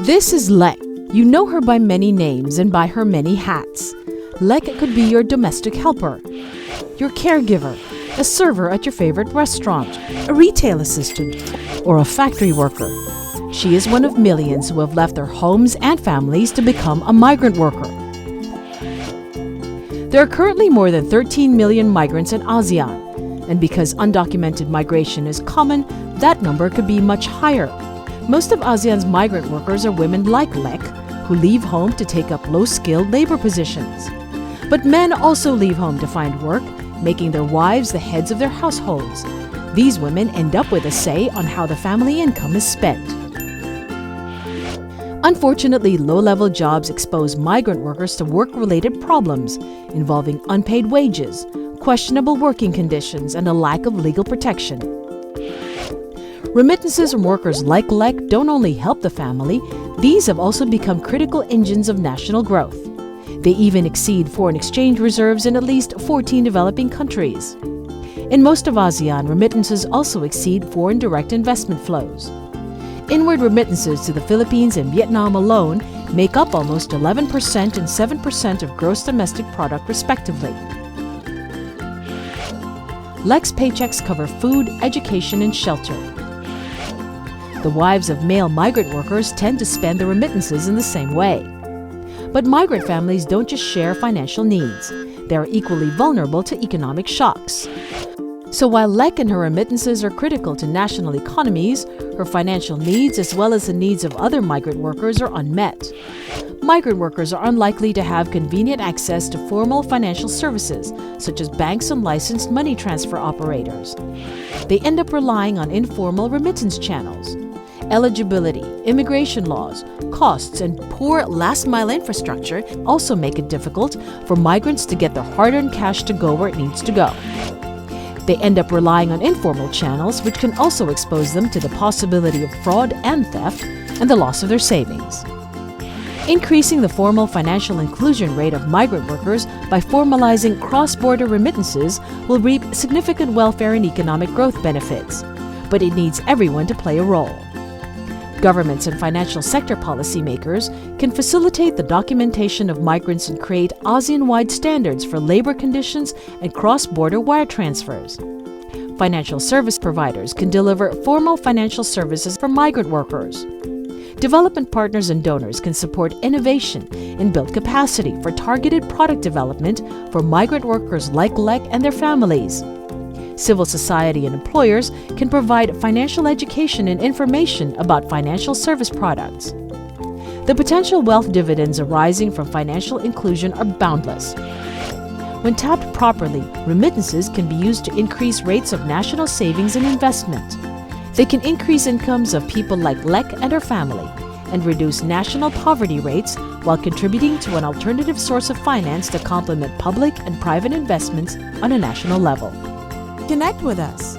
This is Lek. You know her by many names and by her many hats. Lek could be your domestic helper, your caregiver, a server at your favorite restaurant, a retail assistant, or a factory worker. She is one of millions who have left their homes and families to become a migrant worker. There are currently more than 13 million migrants in ASEAN, and because undocumented migration is common, that number could be much higher. Most of ASEAN's migrant workers are women like Lek, who leave home to take up low-skilled labor positions. But men also leave home to find work, making their wives the heads of their households. These women end up with a say on how the family income is spent. Unfortunately, low-level jobs expose migrant workers to work-related problems involving unpaid wages, questionable working conditions, and a lack of legal protection. Remittances from workers like Lek don't only help the family, these have also become critical engines of national growth. They even exceed foreign exchange reserves in at least 14 developing countries. In most of ASEAN, remittances also exceed foreign direct investment flows. Inward remittances to the Philippines and Vietnam alone make up almost 11% and 7% of gross domestic product respectively. Lek's paychecks cover food, education, and shelter. The wives of male migrant workers tend to spend their remittances in the same way. But migrant families don't just share financial needs. They are equally vulnerable to economic shocks. So while Lek and her remittances are critical to national economies, her financial needs as well as the needs of other migrant workers are unmet. Migrant workers are unlikely to have convenient access to formal financial services, such as banks and licensed money transfer operators. They end up relying on informal remittance channels. Eligibility, immigration laws, costs, and poor last-mile infrastructure also make it difficult for migrants to get their hard-earned cash to go where it needs to go. They end up relying on informal channels, which can also expose them to the possibility of fraud and theft and the loss of their savings. Increasing the formal financial inclusion rate of migrant workers by formalizing cross-border remittances will reap significant welfare and economic growth benefits, but it needs everyone to play a role. Governments and financial sector policymakers can facilitate the documentation of migrants and create ASEAN-wide standards for labor conditions and cross-border wire transfers. Financial service providers can deliver formal financial services for migrant workers. Development partners and donors can support innovation and build capacity for targeted product development for migrant workers like Lek and their families. Civil society and employers can provide financial education and information about financial service products. The potential wealth dividends arising from financial inclusion are boundless. When tapped properly, remittances can be used to increase rates of national savings and investment. They can increase incomes of people like Lek and her family and reduce national poverty rates while contributing to an alternative source of finance to complement public and private investments on a national level. Connect with us.